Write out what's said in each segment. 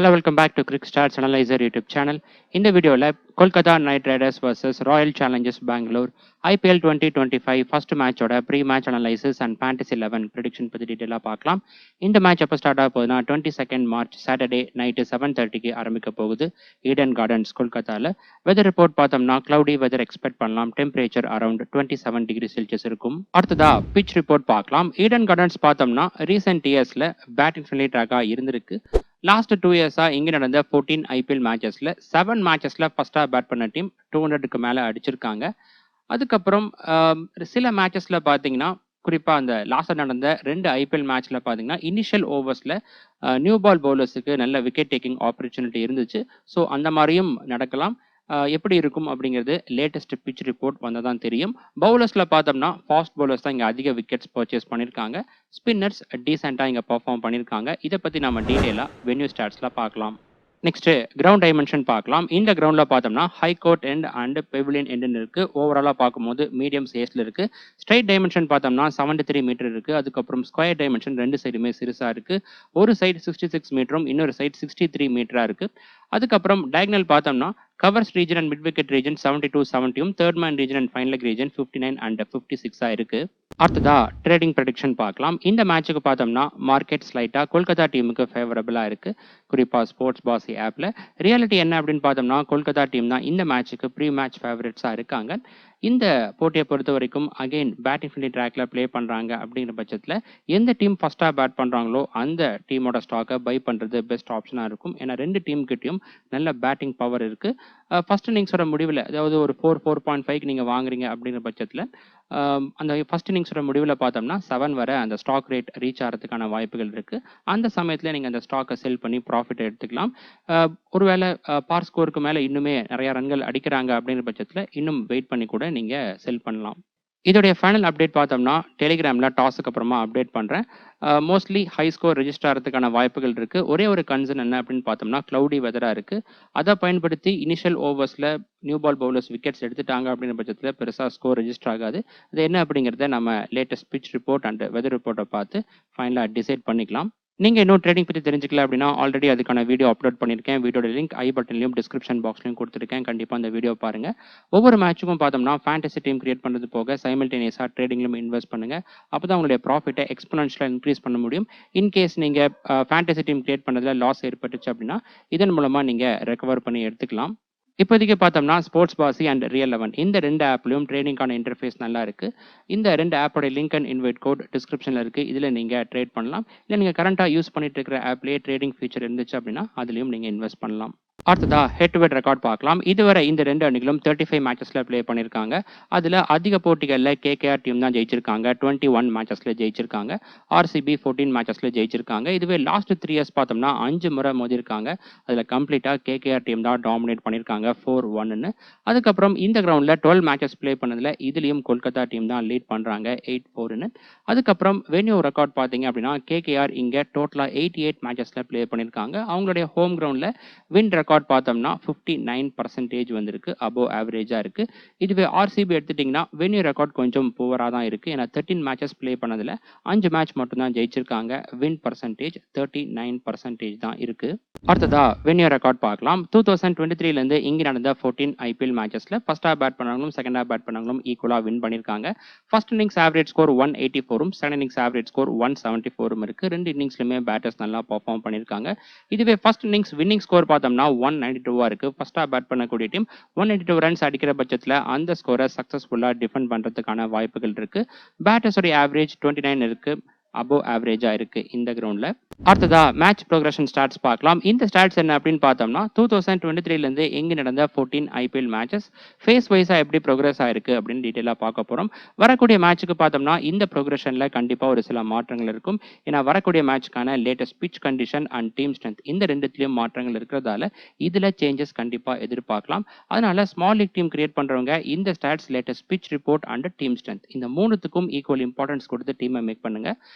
Hello, welcome back to Cricket Stats Analyzer YouTube channel. In the video lab, Kolkata Knight Riders versus Royal Challengers Bangalore IPL 2025 first match oda pre-match analysis and Fantasy 11 prediction பத்தி டீடைலா பார்க்கலாம். இந்த match எப்போ start ஆக போகுதுன்னா 22nd March Saturday night 7:30க்கு ஆரம்பிக்க போகுது Eden gardens கொல்கத்தால. Weather report பார்த்தோம்னா cloudy weather expect பண்ணலாம். டெம்பரேச்சர் அரௌண்ட் 27 டிகிரி செல்சியஸ் இருக்கும். அடுத்ததா பிச் ரிப்போர்ட் பார்க்கலாம். ஈடன் கார்டன்ஸ் பார்த்தோம்னா ரீசெண்ட் இயர்ஸ்ல பேட்டிங் ஃப்ரெண்ட்லி ட்ராக்கா இருந்திருக்கு. லாஸ்ட் 2 இயர்ஸா இங்க நடந்த 14 ஐபிஎல் மேட்சஸ்ல 7 மேட்சஸ்ல ஃபர்ஸ்டா பேட் பண்ண டீம் 200க்கு மேல அடிச்சிருக்காங்க. அதுக்கப்புறம் சில மேட்சஸ்ல பாத்தீங்கன்னா குறிப்பா அந்த லாஸ்ட் நடந்த 2 ஐபிஎல் மேட்ச்ல பாத்தீங்கன்னா இனிஷியல் ஓவர்ஸ்ல நியூ பால் பவுலர்ஸுக்கு நல்ல விக்கெட் டேக்கிங் ஆப்பர்ச்சுனிட்டி இருந்துச்சு. ஸோ அந்த மாதிரியும் நடக்கலாம். எப்படி இருக்கும் அப்படிங்கிறது லேட்டஸ்ட் பிச் ரிப்போர்ட் வந்ததான் தெரியும். பவுலர்ஸ்ல பார்த்தோம்னா ஃபாஸ்ட் பவுலர்ஸ் தான் இங்க அதிக விக்கெட்ஸ் பர்ச்சேஸ் பண்ணியிருக்காங்க. ஸ்பின்னர்ஸ் டீசெண்டா இங்க பெர்ஃபார்ம் பண்ணியிருக்காங்க. இதை பத்தி நம்ம டீடைலா வென்யூ ஸ்டாட்ஸ்ல பார்க்கலாம். நெக்ஸ்ட் கிரவுண்ட் டைமென்ஷன் பார்க்கலாம். இந்த கிரவுண்ட்ல பார்த்தோம்னா high court end and pavilion எண்டுன்னு இருக்கு. ஓவராலா பார்க்கும்போது மீடியம் சைஸ்ல இருக்கு. ஸ்ட்ரைட் டைமென்ஷன் பார்த்தோம்னா 73 மீட்டர் இருக்கு. அதுக்கப்புறம் ஸ்கொயர் டைமென்ஷன் ரெண்டு சைடுமே சிறுசா இருக்கு. ஒரு சைடு 66 மீட்டரும் இன்னொரு சைடு 63 மீட்டரா இருக்கு. அதுக்கப்புறம் டயகனல் பார்த்தோம்னா covers region and mid wicket region 72-70யும் third man region and final leg region 59 and 56 இருக்கு. அடுத்ததா ட்ரேடிங் ப்ரெடிக்ஷன் பார்க்கலாம். இந்த மேட்சுக்கு பார்த்தோம்னா மார்க்கெட் ஸ்லைட்டா கொல்கத்தா டீமுக்கு ஃபேவரபிளா இருக்கு. குறிப்பா ஸ்போர்ட்ஸ் பாசி ஆப்ல. ரியாலிட்டி என்ன அப்படின்னு பார்த்தோம்னா கொல்கத்தா டீம் தான் இந்த மேட்சுக்கு ப்ரீ மேட்ச் ஃபேவரட்ஸா இருக்காங்க. இந்த போட்டியை பொறுத்த வரைக்கும் அகைன் பேட்டிங் ஃப்ரெண்ட்லி ட்ராக்ல பிளே பண்றாங்க அப்படிங்கிற பட்சத்தில் எந்த டீம் ஃபர்ஸ்டா பேட் பண்றாங்களோ அந்த டீமோட ஸ்டாக்கை பை பண்றது பெஸ்ட் ஆப்ஷனா இருக்கும். ஏன்னா ரெண்டு டீம் கிட்டயும் நல்ல பேட்டிங் பவர் இருக்கு. ஃபர்ஸ்ட் இன்னிங்ஸோட முடிவில் அதாவது ஒரு 4.5க்கு நீங்க வாங்குறீங்க அப்படிங்கிற பட்சத்தில் அந்த ஃபர்ஸ்ட் இன்னிங்ஸோட முடிவில் பார்த்தோம்னா 7 வரை அந்த ஸ்டாக் ரேட் ரீச் ஆகிறதுக்கான வாய்ப்புகள் இருக்கு. அந்த சமயத்தில் நீங்க அந்த ஸ்டாக்கை செல் பண்ணி ப்ராஃபிட் எடுத்துக்கலாம். ஒருவேளை பார் ஸ்கோருக்கு மேலே இன்னுமே நிறைய ரன்கள் அடிக்கிறாங்க அப்படிங்கிற பட்சத்தில் இன்னும் வெயிட் பண்ணி கூட நீங்க செல் பண்ணலாம். இதோடைய ஃபைனல் அப்டேட் பார்த்தோம்னா டெலிகிராம்ல டாஸுக்கு அப்புறமா அப்டேட் பண்றேன். மோஸ்ட்லி ஹை ஸ்கோர் ரெஜிஸ்டர் ஆகிறதுக்கான வாய்ப்புகள் இருக்கு. ஒரே ஒரு கன்சர்ன் என்ன அப்படின்னு பார்த்தோம்னா கிளவுடி வெதரா இருக்கு. அதை பயன்படுத்தி இனிஷியல் ஓவர்ஸ்ல நியூ பால் பவுலர்ஸ் விக்கெட்ஸ் எடுத்துட்டாங்க அப்படின்ற பட்சத்தில் பெருசா ஸ்கோர் ரெஜிஸ்டர் ஆகாது. அது என்ன அப்படிங்கிறத நம்ம latest pitch report and weather ரிப்போர்ட்டை பார்த்து ஃபைனலா டிசைட் பண்ணிக்கலாம். நீங்க இன்னும் ட்ரேடிங் பத்தி தெரிஞ்சுக்கல அப்படின்னா ஆல்ரெடி அதுக்கான வீடியோ அப்லோட் பண்ணியிருக்கேன். வீடியோட லிங்க் ஐ பட்டன்லையும் டிஸ்கிரிப்ஷன் பாக்ஸ்லையும் கொடுத்துருக்கேன். கண்டிப்பா அந்த வீடியோ பாருங்க. ஒவ்வொரு மேட்சுக்கும் பார்த்தோம்னா ஃபேண்டசி டீம் கிரியேட் பண்ணுறது போக சைமல்டேனியஸா ட்ரேடிங்லும் இன்வெஸ்ட் பண்ணுங்க. அப்பதான் உங்களுடைய ப்ராஃபிட்டை எக்ஸ்போனன்ஷியலா இன்க்ரீஸ் பண்ண முடியும். இன்கேஸ் நீங்க ஃபேண்டசி டீம் கிரியேட் பண்ணதுல லாஸ் ஏற்பட்டுச்சு அப்படின்னா இதன் மூலமா நீங்க ரெக்கவர் பண்ணி எடுத்துக்கலாம். இப்போதைக்கு பார்த்தோம்னா ஸ்போர்ட்ஸ் பாசி அண்ட் ரியல் 11 இந்த ரெண்டு ஆப்லையும் ட்ரேடிங்கான இன்டர்ஃபேஸ் நல்லா இருக்கு. இந்த ரெண்டு ஆப்போட லிங்க் அண்ட் இன்வைட் கோட் டிஸ்கிரிப்ஷன்ல இருக்கு. இதுல நீங்க ட்ரேட் பண்ணலாம். இல்லை நீங்க கரண்டா யூஸ் பண்ணிட்டு இருக்கிற ஆப்லேயே ட்ரேடிங் ஃபீச்சர் இருந்துச்சு அப்படின்னா அதுலயும் நீங்க இன்வெஸ்ட் பண்ணலாம். அடுத்ததா ஹெட் டு ஹெட் ரெக்கார்ட் பார்க்கலாம். இதுவரை இந்த ரெண்டு அணிகளும் 35 மேட்சஸ்ல பிளே பண்ணியிருக்காங்க. அதுல அதிக போட்டிகளில் கேகேஆர் டீம் தான் ஜெயிச்சிருக்காங்க. 21 மேட்சஸ்ல ஜெயிச்சிருக்காங்க. ஆர்சிபி 14 மேட்சஸ்ல ஜெயிச்சிருக்காங்க. இதுவே லாஸ்ட் 3 இயர்ஸ் பார்த்தோம்னா 5 முறை மோதிருக்காங்க. அதுல கம்ப்ளீட்டா கேகேஆர் டீம் தான் டாமினேட் பண்ணியிருக்காங்க 4-1. அதுக்கப்புறம் இந்த கிரவுண்ட்ல 12 மேட்சஸ் பிளே பண்ணதுல இதுலயும் கொல்கத்தா டீம் தான் லீட் பண்றாங்க 8-4. அதுக்கப்புறம் வென்யூ ரெக்கார்ட் பார்த்தீங்க அப்படின்னா கேகேஆர் இங்க டோட்டலா 88 மேட்சஸ்ல பிளே பண்ணியிருக்காங்க. அவங்களுடைய ஹோம் கிரவுண்ட்ல வின் ரெக்கார்ட் பார்த்தோம்னா 59% வந்திருக்கு. அபோவ் ஆவரேஜா இருக்கு. இதுவே ஆர்சிபி எடுத்துட்டீங்கன்னா வென்யூ ரெக்கார்ட் கொஞ்சம் புவரா தான் இருக்கு. ஏன்னா 13 மேட்சஸ் பிளே பண்ணதுல 5 மேட்ச் மட்டும் தான் ஜெயிச்சிருக்காங்க. வின் பர்சன்டேஜ் 39% தான் இருக்கு. அடுத்ததா வென்யூ ரெக்கார்ட் பார்க்கலாம். 2023ல இருந்து இங்க நடந்த 14 ஐபிஎல் மேட்சஸ்ல ஃபர்ஸ்ட் ஹாஃப் பேட் பண்ணவங்களும் செகண்ட் ஹாஃப் பேட் பண்ணவங்களும் ஈக்குவலா வின் பண்ணிருக்காங்க. ஃபர்ஸ்ட் இன்னிங்ஸ் ஆவரேஜ் ஸ்கோர் 184ம் செகண்ட் இன்னிங்ஸ் ஆவரேஜ் ஸ்கோர் 174ம் இருக்கு. ரெண்டு இன்னிங்ஸ்லயுமே பேட்டர்ஸ் நல்லா பெர்ஃபார்ம் பண்ணிருக்காங்க. இதுவே ஃபர்ஸ்ட் இன்னிங்ஸ் வின்னிங் ஸ்கோர் பார்த்தோம்னா 192 இருக்கு. ஃபர்ஸ்ட் ஹாஃப் பேட் பண்ணக்கூடிய டீம் 182 ரன்ஸ் அடிக்கிற பட்சத்துல அந்த ஸ்கோரை சக்சஸ்ஃபுல்லா டிஃபெண்ட் பண்றதுக்கான வாய்ப்புகள் இருக்கு. பேட்டர்ஸோட ஆவரேஜ் 29 இருக்கு. அபோவ் ஆவரேஜா இருக்கு இந்த கிரவுண்ட்ல. அடுத்ததா மேட்ச் ப்ரோக்ரஷன் ஸ்டாட்ஸ் பார்க்கலாம். இந்த ஸ்டாட்ஸ் என்ன அப்படின்னு பார்த்தோம்னா 2023ல இருந்து எங்க நடந்த 14 ஐபிஎல் மேட்சஸ் ஃபேஸ் வைஸா எப்படி ப்ரோக்ரஸ் ஆயிருக்கு அப்படின்னு டீடைலா பார்க்க போறோம். வரக்கூடிய மேட்சுக்கு பார்த்தோம்னா இந்த ப்ரோக்ரஷன்ல கண்டிப்பா ஒரு சில மாற்றங்கள் இருக்கும். ஏன்னா வரக்கூடிய மேட்ச்க்கான latest pitch condition and team strength இந்த ரெண்டுத்திலயும் மாற்றங்கள் இருக்கிறதால இதுல சேஞ்சஸ் கண்டிப்பா எதிர்பார்க்கலாம். அதனால ஸ்மால் லீக் டீம் கிரியேட் பண்றவங்க இந்த stats latest pitch report and team strength இந்த மூணுத்துக்கும் ஈக்குவல் இம்பார்ட்டன்ஸ் கொடுத்து டீமை மேக் பண்ணுங்க.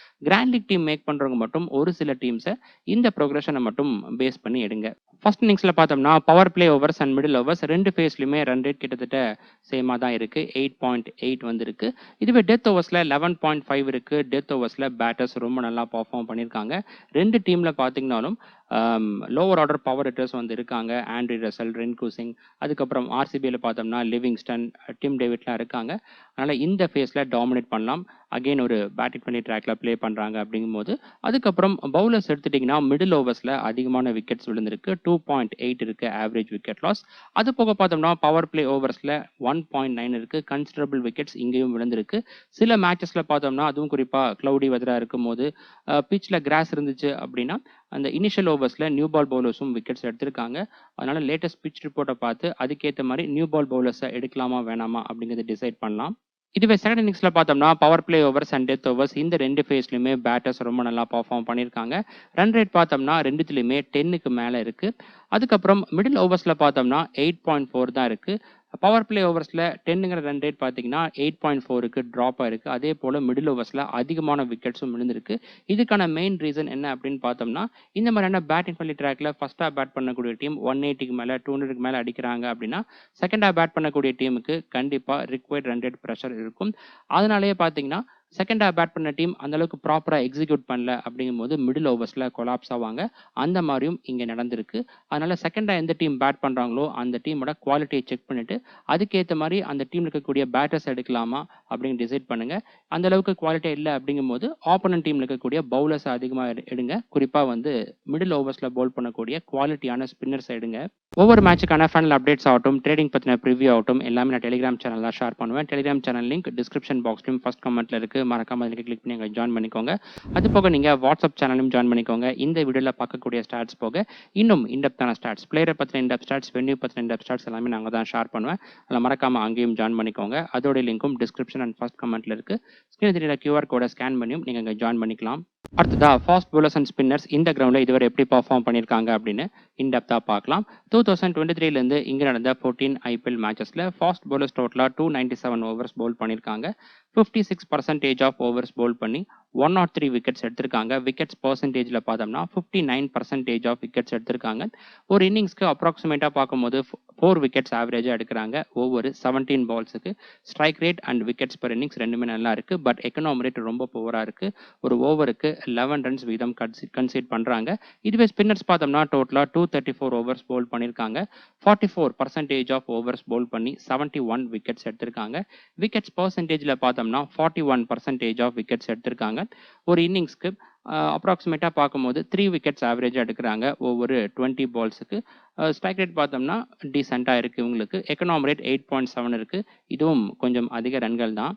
கிராண்ட் லீக் டீம் மேக் பண்றவங்க மட்டும் ஒரு சில டீம்ஸை இந்த ப்ரோக்ரஷனை மட்டும் பேஸ் பண்ணி எடுங்க. ஃபர்ஸ்ட் இன்னிங்ஸ்ல பார்த்தோம்னா power play overs and middle overs ரெண்டு ஃபேஸ்லயுமே ரன் ரேட் கிட்டத்தட்ட சேமா தான் இருக்கு. 8.8 வந்திருக்கு. இதுவே டெத் ஓவர்ஸ்ல 11.5 இருக்கு. டெத் ஓவர்ஸ்ல பேட்டர்ஸ் ரொம்ப நல்லா பெர்ஃபார்ம் பண்ணியிருக்காங்க. ரெண்டு டீம்ல பார்த்தீங்கன்னாலும் லோவர் ஆர்டர் பவர் ஹிட்டர்ஸ் வந்து இருக்காங்க. ஆண்ட்ரி ரசல், ரென்கு சிங், அதுக்கப்புறம் ஆர்சிபியில் பார்த்தோம்னா லிவிங்ஸ்டன், டிம் டேவிட்லாம் இருக்காங்க. அதனால் இந்த ஃபேஸில் டாமினேட் பண்ணலாம். அகெயின் ஒரு பேட்டிங் பண்ணி ட்ராக்ல ப்ளே பண்ணுறாங்க அப்படிங்கும்போது, அதுக்கப்புறம் பவுலர்ஸ் எடுத்துட்டிங்கன்னா மிடில் ஓவர்ஸில் அதிகமான விக்கெட்ஸ் விழுந்திருக்கு. 2.8 இருக்குது ஆவரேஜ் விக்கெட் லாஸ். அது போக பார்த்தோம்னா பவர் பிளே ஓவர்ஸில் 1.9 இருக்குது. கன்சிடரபிள் விக்கெட்ஸ் இங்கேயும் விழுந்திருக்கு. சில மேட்சஸில் பார்த்தோம்னா அதுவும் குறிப்பாக க்ளவுடி வெதராக இருக்கும்போது பிச்சில் கிராஸ் இருந்துச்சு அப்படின்னா அந்த இனிஷியல் ஓவர்ஸில் நியூ பால் பவுலர்ஸும் விக்கெட்ஸ் எடுத்திருக்காங்க. அதனால லேட்டஸ்ட் பிச் ரிப்போர்ட்டை பார்த்து அதுக்கேற்ற மாதிரி நியூ பால் பவுலர்ஸை எடுக்கலாமா வேணாமா அப்படிங்கிறத டிசைட் பண்ணலாம். இதுவே செகண்ட் இன்னிங்ஸில் பார்த்தோம்னா power play overs and death overs இந்த ரெண்டு ஃபேஸ்லையுமே பேட்டர்ஸ் ரொம்ப நல்லா பர்ஃபார்ம் பண்ணியிருக்காங்க. ரன் ரேட் பார்த்தோம்னா ரெண்டுத்துலையுமே 10க்கு மேலே இருக்குது. அதுக்கப்புறம் மிடில் ஓவர்ஸில் பார்த்தோம்னா 8.4 தான் இருக்குது. பவர் பிளே ஓவர்ஸில் 10ங்கிற ரன் ரேட் பார்த்தீங்கன்னா 8.4க்கு ட்ராப் ஆயிருக்கு. அதே போல் மிடில் ஓவர்ஸில் அதிகமான விக்கெட்ஸும் விழுந்திருக்கு. இதுக்கான மெயின் ரீசன் என்ன அப்படின்னு பார்த்தோம்னா இந்த மாதிரியான பேட்டிங் பண்ணி ட்ராக்ல ஃபர்ஸ்ட் ஹாஃப் பேட் பண்ணக்கூடிய டீம் 180க்கு மேலே 200க்கு மேலே அடிக்கிறாங்க அப்படின்னா செகண்ட் ஹாஃப் பேட் பண்ணக்கூடிய டீமுக்கு கண்டிப்பாக ரிக்வயர்ட் ரன் ரேட் ப்ரெஷர் இருக்கும். அதனாலேயே பார்த்தீங்கன்னா செகண்ட் ஹாஃப் பேட் பண்ண டீம் அந்தளவுக்கு ப்ராப்பராக எக்ஸிக்யூட் பண்ணல அப்படிங்கும்போது மிடில் ஓவர்ஸில் கொலாப்ஸ் ஆவாங்க. அந்த மாதிரியும் இங்கே நடந்திருக்கு. அதனால் செகண்டாக எந்த டீம் பேட் பண்ணுறாங்களோ அந்த டீமோட குவாலிட்டியை செக் பண்ணிவிட்டு அதுக்கேற்ற மாதிரி அந்த டீமில் இருக்கக்கூடிய பேட்டர்ஸ் எடுக்கலாமா அப்படின்னு டிசைட் பண்ணுங்கள். அந்தளவுக்கு குவாலிட்டி இல்லை அப்படிங்கும்போது ஆப்போனன்ட் டீமில் இருக்கக்கூடிய பவுலர்ஸ் அதிகமாக எடுங்க. குறிப்பாக வந்து மிடில் ஓவர்ஸில் பவுல் பண்ணக்கூடிய குவாலிட்டியான ஸ்பின்னர்ஸ் எடுங்க. ஒவ்வொரு மேட்சுக்கான ஃபைனல் அப்டேட்ஸ் ஆகட்டும், ட்ரேடிங் பற்றின ப்ரிவியூ ஆகட்டும் எல்லாமே நான் டெலிகிராம் சேனல் தான் ஷேர் பண்ணுவேன். டெலிகிராம் சேனல் லிங்க் டிஸ்கிரிப்ஷன் பாக்ஸ்லையும் ஃபர்ஸ்ட் கமெண்ட்டில் இருக்குது. மறக்காம அதில் கிளிக் பண்ணி ஜாயின் பண்ணிக்கோங்க. அது போக நீங்கள் வாட்ஸ்அப் சேனலும் ஜாயின் பண்ணிக்கோங்க. இந்த வீடியோவில் பார்க்கக்கூடிய ஸ்டாட்ஸ் போக இன்னும் இன்டெப்த்தான ஸ்டாட்ஸ், பிளேயரை பற்றின இன்டெப்த் ஸ்டாட்ஸ், வென்யூ பற்றின இன்டெப்த் ஸ்டாட்ஸ் எல்லாமே நாங்கள் தான் ஷேர் பண்ணுவேன். அதில் மறக்காமல் அங்கேயும் ஜாயின் பண்ணிக்கோங்க. அதோட லிங்க்கும் டிஸ்கிரிப்ஷன் அண்ட் ஃபர்ஸ்ட் கமெண்ட்டில் இருக்குது. ஸ்க்ரீன் தெரியுற QR கோடை ஸ்கேன் பண்ணியும் நீங்கள் இங்கே ஜாயின் பண்ணிக்கலாம். அடுத்ததா ஃபாஸ்ட் bowlers அண்ட் ஸ்பின்னர்ஸ் இந்த கிரவுண்டில் இதுவரை எப்படி பர்ஃபார்ம் பண்ணியிருக்காங்க அப்படின்னு இன்டெப்த்தாக பார்க்கலாம். 2023லேருந்து இங்கே நடந்த 14 IPL மேட்சஸில் ஃபாஸ்ட் bowlers டோட்டலாக 297 ஓவர்ஸ் பவுல் பண்ணியிருக்காங்க. 56% ஆஃப் ஓவர்ஸ் பவுல் பண்ணி 103 விக்கெட்ஸ் எடுத்திருக்காங்க. விக்கெட்ஸ் பர்சன்டேஜில் பார்த்தோம்னா 59% ஆஃப் விக்கெட்ஸ் எடுத்திருக்காங்க. ஒரு இன்னிங்ஸ்க்கு அப்ராக்சிமேட்டாக பார்க்கும்போது 4 விக்கெட்ஸ் ஆவரேஜாக எடுக்கிறாங்க ஒவ்வொரு 17 பால்ஸுக்கு. Strike rate and wickets per innings ரெண்டுமே நல்லா இருக்குது. பட் எக்கனாமி ரேட் ரொம்ப புவராக இருக்குது. ஒரு ஓவருக்கு 11 ரன்ஸ் வீதம் கன்சீட் பண்ணுறாங்க. இதுவே ஸ்பின்னர்ஸ் பார்த்தோம்னா டோட்டலாக 234 ஓவர்ஸ் பவுல் பண்ணியிருக்காங்க. 44% ஆஃப் ஓவர்ஸ் பவுல் பண்ணி 71 விக்கெட்ஸ் எடுத்திருக்காங்க. விக்கெட்ஸ் பர்சன்டேஜில் பார்த்தோம்னா 41% ஆஃப் விக்கெட்ஸ் எடுத்திருக்காங்க. ஒரு இன்னிங்ஸ்க்கு அப்ராக்சிமேட்டாக பார்க்கும்போது 3 விக்கெட்ஸ் ஆவரேஜாக எடுக்கிறாங்க ஒவ்வொரு 20 பால்ஸுக்கு. ஸ்ட்ரைக் ரேட் பார்த்தோம்னா டீசெண்டாக இருக்குது இவங்களுக்கு. எக்கனாமி ரேட் 8.7 இருக்குது. இதுவும் கொஞ்சம் அதிக ரன்கள் தான்.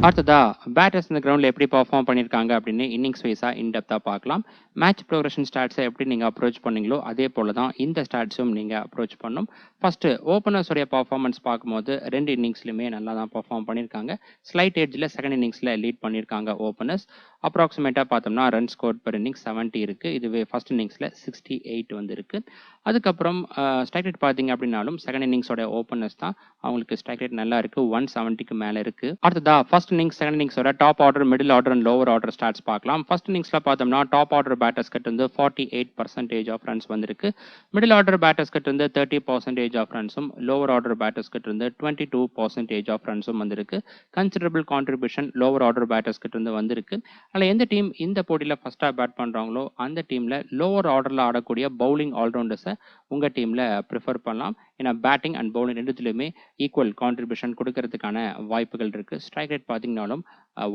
அடுத்ததா பேட்டர்ஸ் இந்த கிரவுண்டில் எப்படி பர்ஃபார்ம் பண்ணியிருக்காங்க அப்படின்னு இன்னிங்ஸ் வைஸாக இன்டெப்த்தாக பார்க்கலாம். மேட்ச் ப்ரோக்ரஷன் ஸ்டாட்ஸை எப்படி நீங்கள் அப்ரோச் பண்ணீங்களோ அதே போல் தான் இந்த ஸ்டாட்ஸும் நீங்கள் அப்ரோச் பண்ணணும். ஃபஸ்ட்டு ஓப்பனர்ஸோடைய பர்ஃபார்மன்ஸ் பார்க்கும்போது 2 இன்னிங்ஸ்லையுமே நல்லா தான் பர்ஃபார்ம் பண்ணியிருக்காங்க. ஸ்லைட் ஏஜில் செகண்ட் இன்னிங்ஸில் லீட் பண்ணியிருக்காங்க ஓப்பனர்ஸ். அப்ராக்சிமேட்டாக பார்த்தோம்னா ரன் ஸ்கோர் பெர் இன்னிங்ஸ் 70 இருக்குது. இதுவே ஃபர்ஸ்ட் இன்னிங்ஸில் 68 வந்துருக்கு. அதுக்கப்புறம் ஸ்ட்ரைக் ரேட் பார்த்தீங்க அப்படின்னாலும் செகண்ட் இன்னிங்ஸோட ஓப்பனர்ஸ் தான் அவங்களுக்கு ஸ்ட்ரைக் ரேட் நல்லா இருக்குது. 170க்கு மேலே இருக்குது. அடுத்ததா ஃபர்ஸ்ட் இன்னிங்ஸ் செகண்ட் இன்னிங்ஸோட top order, middle order and lower order stats பார்க்கலாம். ஃபர்ஸ்ட் இன்னிங்ஸில் பார்த்தோம்னா டாப் ஆர்டர் பேட்டர்ஸ் கிட்ட இருந்து 48% ஆஃப் ரன்ஸ் வந்திருக்கு. மிடில் ஆர்டர் பேட்டர்ஸ் கிட்ட இருந்து 30% ஆஃப் ரன்ஸும், லோவர் ஆர்டர் பேட்டர்ஸ் கிட்ட இருந்து 22% ஆஃப் ரன்ஸும் வந்திருக்கு. Considerable contribution lower order batters கிட்ட இருந்து வந்திருக்கு. அதில் எந்த டீம் இந்த போட்டியில் ஃபர்ஸ்ட்டாக பேட் பண்ணுறாங்களோ அந்த டீமில் லோவர் ஆர்டரில் ஆடக்கூடிய பவுலிங் ஆல்ரவுண்டர்ஸை உங்கள் டீமில் ப்ரிஃபர் பண்ணலாம். ஏன்னா பேட்டிங் அண்ட் பவுலிங் ரெண்டுத்துலையுமே ஈக்குவல் கான்ட்ரிபியூஷன் கொடுக்கறதுக்கான வாய்ப்புகள் இருக்குது. ஸ்ட்ரைக் ரேட் பார்த்தீங்கன்னாலும்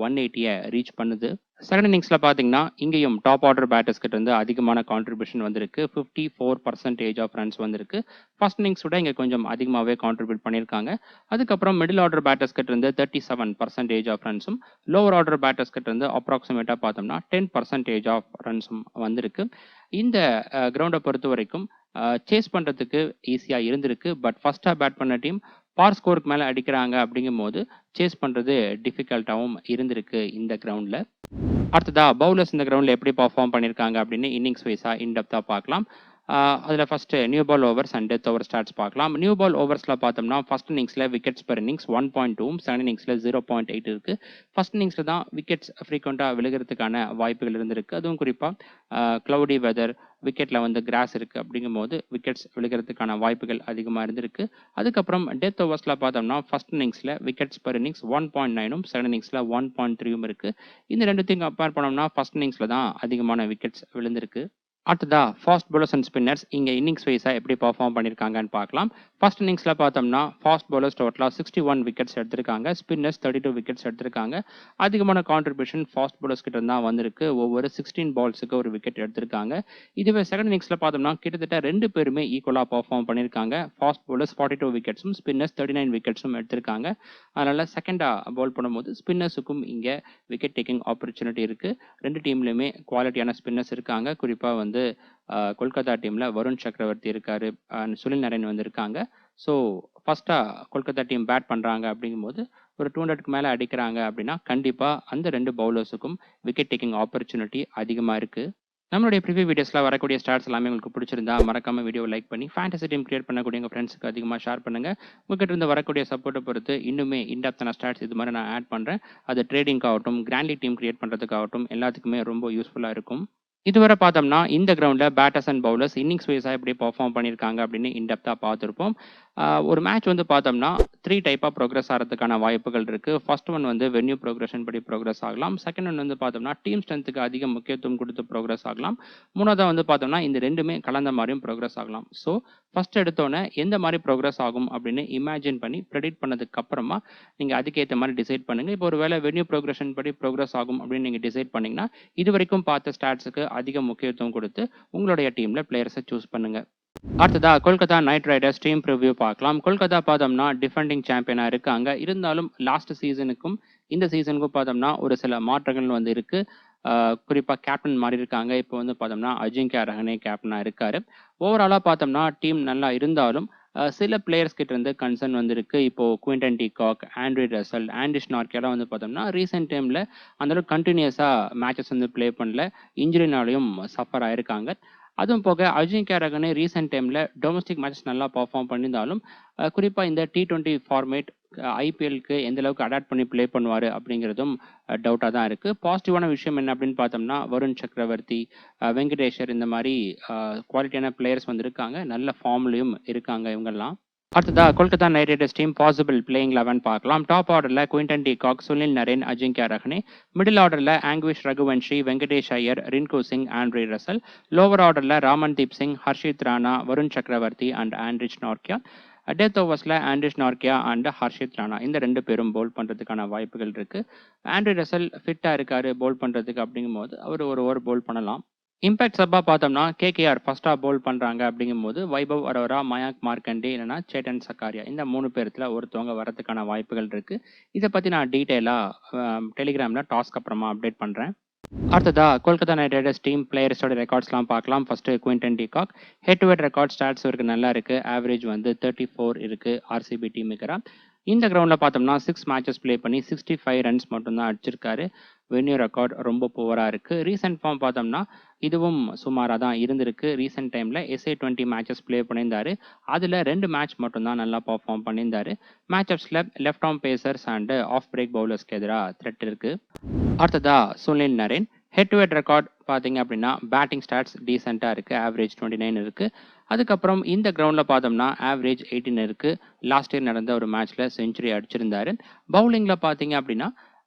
180 ரீச் பண்ணுது. செகண்ட் இன்னிங்ஸில் பார்த்தீங்கன்னா இங்கேயும் டாப் ஆர்டர் பேட்டர்ஸ் கிட்ட இருந்து அதிகமான கான்ட்ரிபியூஷன் வந்திருக்கு. 54% ஆஃப் ரன்ஸ் வந்திருக்கு. ஃபர்ஸ்ட் இன்னிங்ஸ் விட இங்கே கொஞ்சம் அதிகமாகவே கான்ட்ரிபியூட் பண்ணியிருக்காங்க. அதுக்கப்புறம் மிடில் ஆர்டர் பேட்டர்ஸ் கிட்ட இருந்து 37% ஆஃப் ரன்ஸும், லோவர் ஆர்டர் பேட்டர்ஸ் கிட்ட இருந்து அப்ராக்சிமேட்டாக பார்த்தோம்னா 10% ஆஃப் ரன்ஸும் வந்திருக்கு. இந்த கிரவுண்டை பொறுத்த வரைக்கும் சேஸ் பண்ணுறதுக்கு ஈஸியாக இருந்திருக்கு. பட் ஃபர்ஸ்ட்டாக பேட் பண்ண டீம் பார் ஸ்கோருக்கு மேலே அடிக்கிறாங்க அப்படிங்கும்போது சேஸ் பண்ணுறது டிஃபிகல்ட்டாகவும் இருந்திருக்கு இந்த கிரவுண்டில். அடுத்ததா பவுலர்ஸ் இந்த கிரவுண்டில் எப்படி பர்ஃபார்ம் பண்ணியிருக்காங்க அப்படின்னு இன்னிங்ஸ் வைஸாக இன்டெப்த்தாக பார்க்கலாம். அதில் first new ball overs and death over stats பார்க்கலாம். நியூ பால் ஓவர்ஸில் பார்த்தோம்னா ஃபர்ஸ்ட் இன்னிங்ஸில் விக்கெட்ஸ் பெர் இன்னிங்ஸ் 1.2, செகண்ட் இன்னிங்ஸில் 0.8 இருக்குது. ஃபர்ஸ்ட் இன்னிங்ஸில் தான் விக்கெட்ஸ் ஃப்ரீக்வெண்ட்டாக விழுகிறதுக்கான வாய்ப்புகள் இருந்திருக்கு. அதுவும் குறிப்பாக க்ளவுடி வெதர், விக்கெட்டில் வந்து கிராஸ் இருக்குது அப்படிங்கும்போது விக்கெட்ஸ் விழுகிறதுக்கான வாய்ப்புகள் அதிகமாக இருந்திருக்கு. அதுக்கப்புறம் டெத் ஓவர்ஸில் பார்த்தோம்னா ஃபர்ஸ்ட் இன்னிங்ஸில் விக்கெட்ஸ் பெர் இன்னிங்ஸ் 1.9, செகண்ட் இன்னிங்ஸில் 1.3 இருக்குது. இந்த ரெண்டுத்தையும் கம்பேர் பண்ணோம்னா ஃபர்ஸ்ட் இன்னிங்ஸில் தான் அதிகமான விக்கெட்ஸ் விழுந்திருக்கு. அடுத்ததா ஃபாஸ்ட் bowlers அண்ட் ஸ்பின்னர்ஸ் இங்கே இன்னிங்ஸ் வைஸாக எப்படி பர்ஃபார்ம் பண்ணியிருக்காங்கன்னு பார்க்கலாம். ஃபர்ஸ்ட் இன்னிங்ஸில் பார்த்தோம்னா ஃபாஸ்ட் bowlers டோட்டலாக 61 விக்கெட்ஸ் எடுத்திருக்காங்க. ஸ்பின்னர்ஸ் 32 விக்கெட்ஸ் எடுத்திருக்காங்க. அதிகமான கான்ட்ரிபியூஷன் ஃபாஸ்ட் bowlers கிட்ட தான் வந்திருக்கு. ஒவ்வொரு 16 பால்ஸுக்கு ஒரு விக்கெட் எடுத்திருக்காங்க. இதுவே செகண்ட் இன்னிங்ஸில் பார்த்தோம்னா கிட்டத்தட்ட ரெண்டு பேருமே ஈக்குவலாக பர்ஃபார்ம் பண்ணியிருக்காங்க. ஃபாஸ்ட் bowlers 42 விக்கெட்ஸும் ஸ்பின்னர்ஸ் 39 விக்கெட்ஸும் எடுத்திருக்காங்க. அதனால் செகண்டாக பால் பண்ணும்போது ஸ்பின்னர்ஸுக்கும் இங்கே விக்கெட் டேக்கிங் ஆப்பர்ச்சுனிட்டி இருக்குது. ரெண்டு டீம்லையுமே குவாலிட்டியான ஸ்பின்னர்ஸ் இருக்காங்க. குறிப்பாக வந்து கொல்கத்தா டீமில் வருண் சக்கரவர்த்தி இருக்காரு, சுனில் நரேன் வந்திருக்காங்க. ஸோ ஃபர்ஸ்ட்டாக கொல்கத்தா டீம் பேட் பண்ணுறாங்க அப்படிங்கும்போது ஒரு 200க்கு மேலே அடிக்கிறாங்க அப்படின்னா கண்டிப்பாக அந்த ரெண்டு பவுலர்ஸுக்கும் விக்கெட் டேக்கிங் ஆப்பர்ச்சுனிட்டி அதிகமாக இருக்குது. நம்மளுடைய ப்ரிவியூ வீடியோஸில் வரக்கூடிய ஸ்டார்ட்ஸ் எல்லாமே உங்களுக்கு பிடிச்சிருந்தா மறக்காம வீடியோ லைக் பண்ணி ஃபேண்டசி டீம் கிரியேட் பண்ணக்கூடிய உங்கள் ஃப்ரெண்ட்ஸுக்கு அதிகமாக ஷேர் பண்ணுங்கள். உங்ககிட்ட இருந்து வரக்கூடிய சப்போர்ட்டை பொறுத்து இன்னுமே இன்டெப்த்தான ஸ்டார்ட்ஸ் இது மாதிரி நான் ஆட் பண்ணுறேன். அது ட்ரேடிங்காகட்டும், கிராண்ட்லி டீம் கிரியேட் பண்ணுறதுக்காகட்டும் எல்லாத்துக்குமே ரொம்ப யூஸ்ஃபுல்லாக இருக்கும். இதுவரை பார்த்தோம்னா இந்த கிரவுண்டில் பேட்டர்ஸ் அண்ட் பவுலர்ஸ் இன்னிங்ஸ் வைஸாக எப்படி பர்ஃபார்ம் பண்ணியிருக்காங்க அப்படின்னு இன்டெப்த்தாக பார்த்துருப்போம். ஒரு மேட்ச் வந்து பார்த்தோம்னா 3 டைப்பாக ப்ரோக்ரஸ் ஆகிறதுக்கான வாய்ப்புகள் இருக்குது. ஃபர்ஸ்ட் ஒன் வந்து வென்யூ ப்ரோக்ரஷன் படி ப்ரோக்ரஸ் ஆகலாம். செகண்ட் ஒன் வந்து பார்த்தோம்னா டீம் ஸ்ட்ரென்த்துக்கு அதிக முக்கியத்துவம் கொடுத்து ப்ரோக்ரஸ் ஆகலாம். மூணாவதாக வந்து பார்த்தோம்னா இந்த ரெண்டுமே கலந்த மாதிரியும் ப்ரோக்ரஸ் ஆகலாம். ஸோ ஃபர்ஸ்ட் எடுத்தோன்னே எந்த மாதிரி ப்ரோக்ரஸ் ஆகும் அப்படின்னு இமேஜின் பண்ணி ப்ரெடிக்ட் பண்ணதுக்கு அப்புறமா நீங்கள் அதுக்கேற்ற மாதிரி டிசைட் பண்ணுங்கள். இப்போ ஒரு வேளை வென்யூ ப்ரோக்ரஷன் படி ப்ரோக்ரஸ் ஆகும் அப்படின்னு நீங்கள் டிசைட் பண்ணிங்கன்னா இது வரைக்கும் பார்த்த ஸ்டாட்ஸுக்கு அதிக முக்கியத்துவம் கொடுத்து உங்களுடைய டீமில் பிளேயர்ஸை சூஸ் பண்ணுங்கள். அடுத்ததா Kolkata Knight Riders team preview பார்க்கலாம். கொல்கத்தா பார்த்தோம்னா டிஃபெண்டிங் சாம்பியனாக இருக்காங்க. இருந்தாலும் லாஸ்ட் சீசனுக்கும் இந்த சீசனுக்கும் பார்த்தோம்னா ஒரு சில மாற்றங்கள் வந்து இருக்கு. குறிப்பாக கேப்டன் மாறி இருக்காங்க. இப்போ வந்து பார்த்தோம்னா அஜிங்கியா ரஹானே கேப்டனாக இருக்காரு. ஓவராலாக பார்த்தோம்னா டீம் நல்லா இருந்தாலும் சில பிளேயர்ஸ் கிட்ட இருந்து கன்சர்ன் வந்திருக்கு. இப்போ Quinton de Kock, Andre Russell, Anrich நார்க்கியெல்லாம் வந்து பார்த்தோம்னா ரீசெண்ட் டைமில் அந்தளவுக்கு கண்டினியூஸாக மேட்சஸ் வந்து ப்ளே பண்ணல, இன்ஜுரினாலையும் சஃபர் ஆயிருக்காங்க. அதுவும் போக அஜிங்கியா ரஹானே ரீசெண்ட் டைமில் டொமஸ்டிக் மேட்சஸ் நல்லா பர்ஃபார்ம் பண்ணியிருந்தாலும் குறிப்பாக இந்த T20 ஃபார்மேட் ஐபிஎல்க்கு எந்த அளவுக்கு அடாப்ட் பண்ணி ப்ளே பண்ணுவார் அப்படிங்கிறதும் டவுட்டாக தான் இருக்குது. பாசிட்டிவான விஷயம் என்ன அப்படின்னு பார்த்தோம்னா வருண் சக்கரவர்த்தி, வெங்கடேஷர் இந்த மாதிரி குவாலிட்டியான பிளேயர்ஸ் வந்து இருக்காங்க. நல்ல ஃபார்ம்லையும் இருக்காங்க இவங்கெல்லாம். அடுத்ததா Kolkata Knight Riders team possible playing 11 பார்க்கலாம். டாப் ஆர்டரில் Quinton de Kock, Sunil Narine, Ajinkya Rahane. Middle ஆர்டரில் Angkrish Raghuvanshi, Venkatesh Iyer, Rinku Singh, Andre Russell. Lower ஆர்டரில் Ramandeep Singh, Harshit Rana, Varun Chakravarthy and Anrich Nortje. Death ஓவர்ஸில் Anrich Nortje and Harshit Rana இந்த ரெண்டு பேரும் போல் பண்ணுறதுக்கான வாய்ப்புகள் இருக்குது. ஆண்ட்ரி ரசல் ஃபிட்டாக இருக்காரு போல் பண்ணுறதுக்கு அப்படிங்கும்போது அவர் ஒரு ஓவர் போல் பண்ணலாம். இம்பாக்ட் சப்பா பார்த்தோம்னா கேகேஆர் ஃபர்ஸ்ட்டாக போல் பண்ணுறாங்க அப்படிங்கும்போது வைபவ் அரோரா, மயாங்க் மார்க்கண்டே இல்லைனா சேட்டன் சக்காரியா இந்த 3 பேர்த்தில் ஒருத்தவங்க வரதுக்கான வாய்ப்புகள் இருக்குது. இதை பற்றி நான் டீட்டெயிலாக டெலிகிராமில் டாஸ்க் அப்புறமா அப்டேட் பண்ணுறேன். அடுத்ததா கொல்கத்தா நைட் ரைடர்ஸ் டீம் பிளேயர்ஸோட ரெக்கார்ட்ஸ்லாம் பார்க்கலாம். First Quinton de Kock head to head record stats இருக்கு நல்லா இருக்குது. ஆவரேஜ் வந்து 34 இருக்குது ஆர்சிபி டீமுக்குறா. இந்த கிரவுண்டில் பார்த்தோம்னா 6 மேட்சஸ் ப்ளே பண்ணி 65 ரன்ஸ் மட்டும்தான் அடிச்சிருக்காரு. வென்யூ ரெக்கார்ட் ரொம்ப புவராக இருக்குது. ரீசெண்ட் ஃபார்ம் பார்த்தோம்னா இதுவும் சுமாராக தான் இருந்திருக்கு. ரீசெண்ட் டைமில் SA20 மேட்சஸ் ப்ளே பண்ணியிருந்தாரு. அதில் 2 மேட்ச் மட்டும்தான் நல்லா பர்ஃபார்ம் பண்ணியிருந்தாரு. மேட்சப்ஸில் left arm pacers and off break பவுலர்ஸ்க்கு எதிராக த்ரெட் இருக்குது. அடுத்ததா Sunil Narine head to head record பார்த்தீங்க அப்படின்னா பேட்டிங் ஸ்டாட்ஸ் டீசெண்டாக இருக்குது. ஆவரேஜ் 29 இருக்குது. அதுக்கப்புறம் இந்த கிரவுண்டில் பார்த்தோம்னா ஆவரேஜ் 18 இருக்குது. லாஸ்ட் இயர் நடந்த ஒரு மேட்ச்சில் செஞ்சுரி அடிச்சிருந்தாரு. பவுலிங்கில் பார்த்தீங்க அப்படின்னா